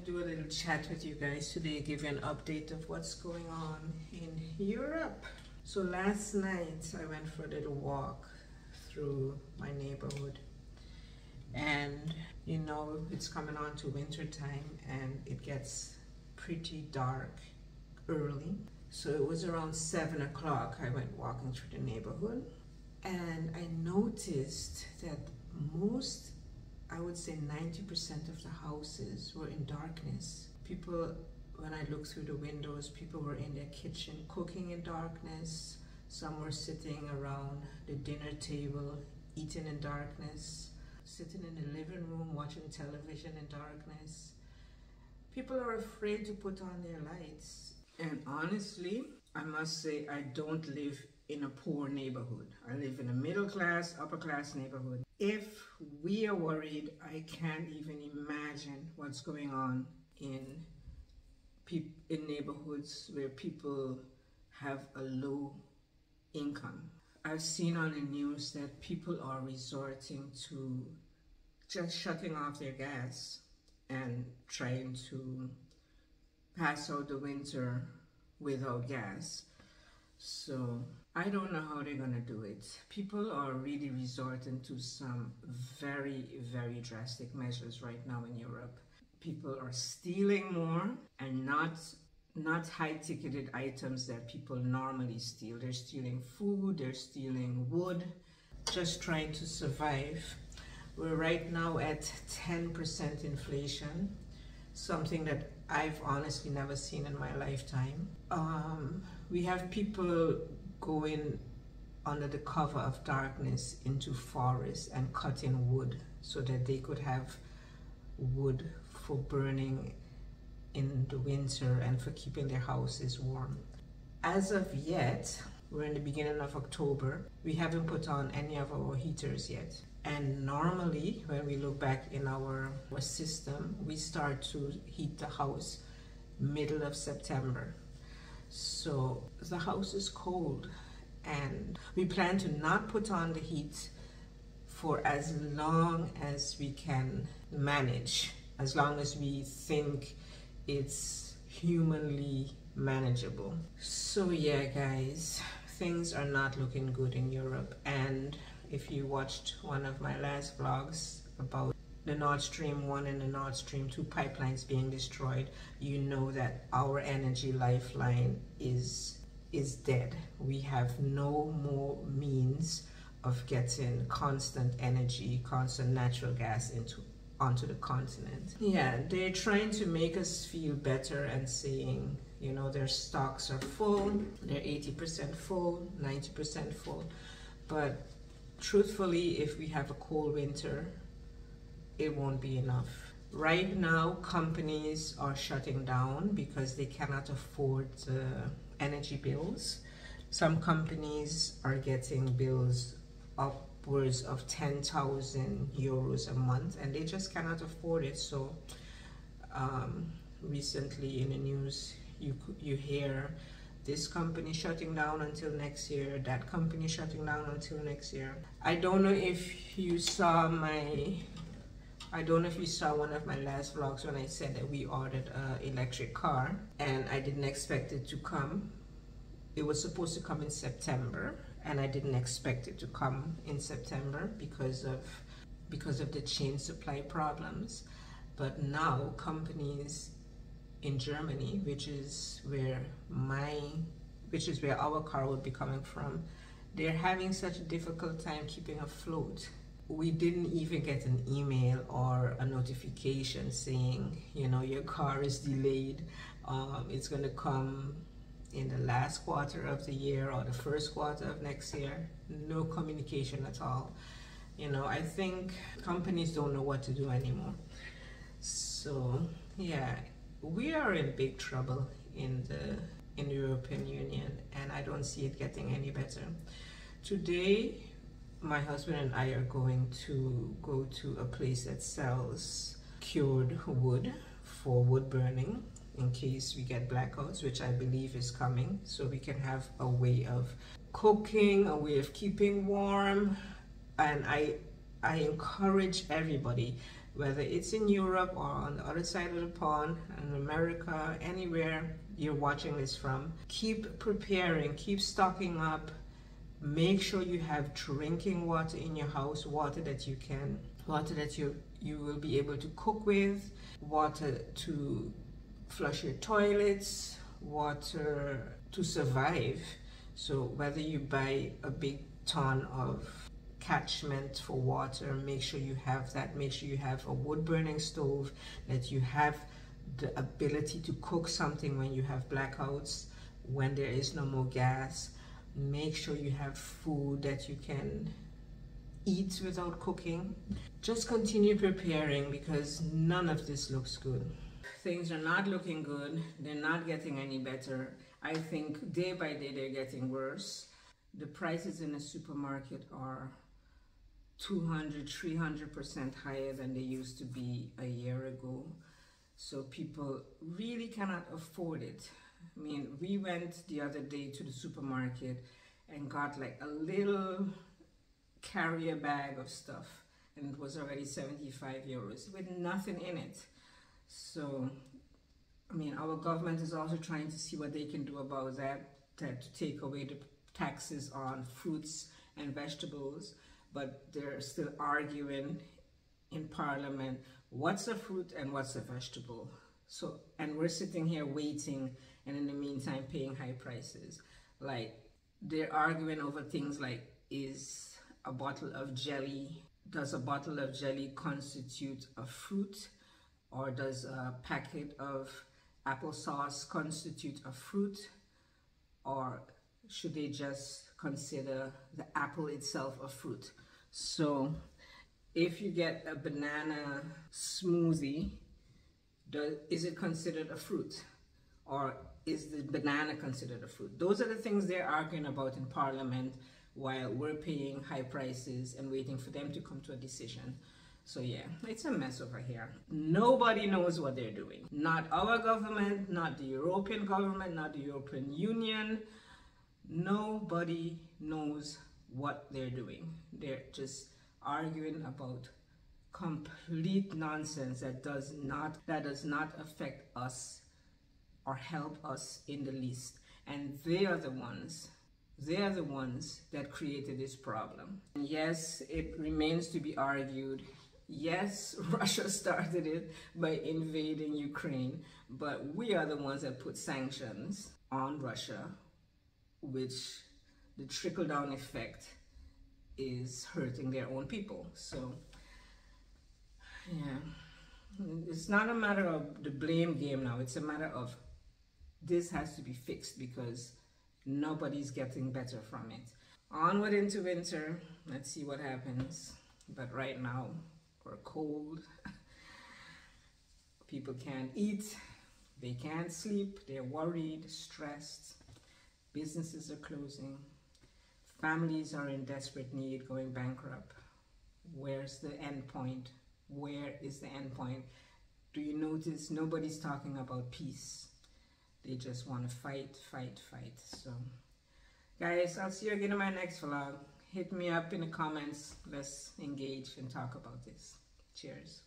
do a little chat with you guys today, give you an update of what's going on in Europe. So last night I went for a little walk through my neighborhood, and you know it's coming on to winter time and it gets pretty dark early. So it was around 7 o'clock I went walking through the neighborhood, and I noticed that most, I would say 90% of the houses were in darkness. People, when I looked through the windows, people were in their kitchen cooking in darkness. Some were sitting around the dinner table eating in darkness, sitting in the living room watching television in darkness. People are afraid to put on their lights. And honestly, I must say I don't live in a poor neighborhood. I live in a middle class, upper class neighborhood. If we are worried, I can't even imagine what's going on in neighborhoods where people have a low income. I've seen on the news that people are resorting to just shutting off their gas and trying to pass out the winter without gas. So I don't know how they're gonna do it. People are really resorting to some very, very drastic measures right now in Europe. People are stealing more, and not high-ticketed items that people normally steal. They're stealing food, they're stealing wood, just trying to survive. We're right now at 10% inflation, something that I've honestly never seen in my lifetime. We have people going under the cover of darkness into forests and cutting wood so that they could have wood for burning in the winter and for keeping their houses warm. As of yet, we're in the beginning of October, we haven't put on any of our heaters yet. And normally, when we look back in our system, we start to heat the house middle of September. So the house is cold, and we plan to not put on the heat for as long as we can manage, as long as we think it's humanly manageable. So yeah, guys, things are not looking good in Europe. And if you watched one of my last vlogs about the Nord Stream 1 and the Nord Stream 2 pipelines being destroyed, you know that our energy lifeline is dead. We have no more means of getting constant energy, constant natural gas onto the continent. Yeah, they're trying to make us feel better and saying, you know, their stocks are full, they're 80% full, 90% full. But truthfully, if we have a cold winter, it won't be enough. Right now, companies are shutting down because they cannot afford the energy bills. Some companies are getting bills upwards of 10,000 euros a month, and they just cannot afford it. So recently in the news, you hear this company shutting down until next year, that company shutting down until next year. I don't know if you saw one of my last vlogs when I said that we ordered an electric car and I didn't expect it to come. It was supposed to come in September, and I didn't expect it to come in September because of the chain supply problems. But now companies in Germany, which is where our car would be coming from, they're having such a difficult time keeping afloat. We didn't even get an email or a notification saying, you know, your car is delayed. It's going to come in the last quarter of the year or the first quarter of next year. No communication at all. You know, I think companies don't know what to do anymore. So yeah, we are in big trouble in the European Union, and I don't see it getting any better. Today, my husband and I are going to go to a place that sells cured wood for wood burning in case we get blackouts, which I believe is coming, so we can have a way of cooking, a way of keeping warm. And I encourage everybody whether it's in Europe or on the other side of the pond, in America, anywhere you're watching this from. Keep preparing, keep stocking up. Make sure you have drinking water in your house, water that you will be able to cook with, water to flush your toilets, water to survive. So whether you buy a big ton of catchment for water, make sure you have that. Make sure you have a wood burning stove, that you have the ability to cook something when you have blackouts, when there is no more gas. Make sure you have food that you can eat without cooking. Just continue preparing, because none of this looks good. Things are not looking good. They're not getting any better. I think day by day they're getting worse. The prices in the supermarket are 200-300% higher than they used to be a year ago. So people really cannot afford it. I mean, we went the other day to the supermarket and got like a little carrier bag of stuff, and it was already 75 euros with nothing in it. So, I mean, our government is also trying to see what they can do about that to take away the taxes on fruits and vegetables, but they're still arguing in Parliament what's a fruit and what's a vegetable. So, and we're sitting here waiting, and in the meantime paying high prices. Like, they're arguing over things like, does a bottle of jelly constitute a fruit, or does a packet of applesauce constitute a fruit, or should they just consider the apple itself a fruit? So if you get a banana smoothie, is it considered a fruit, or is the banana considered a fruit? Those are the things they're arguing about in Parliament, while we're paying high prices and waiting for them to come to a decision. So yeah, it's a mess over here. Nobody knows what they're doing. Not our government, not the European government, not the European Union. Nobody knows what they're doing. They're just arguing about complete nonsense that does not affect us or help us in the least. And they are the ones that created this problem. And yes, it remains to be argued. Yes, Russia started it by invading Ukraine, but we are the ones that put sanctions on Russia, which the trickle-down effect is hurting their own people. So yeah, it's not a matter of the blame game now. It's a matter of this has to be fixed, because nobody's getting better from it. Onward into winter. Let's see what happens. But right now we're cold. People can't eat, they can't sleep, they're worried, stressed. Businesses are closing. Families are in desperate need, going bankrupt. Where's the end point? Where is the end point? Do you notice nobody's talking about peace? They just want to fight. So guys, I'll see you again in my next vlog. Hit me up in the comments. Let's engage and talk about this. Cheers.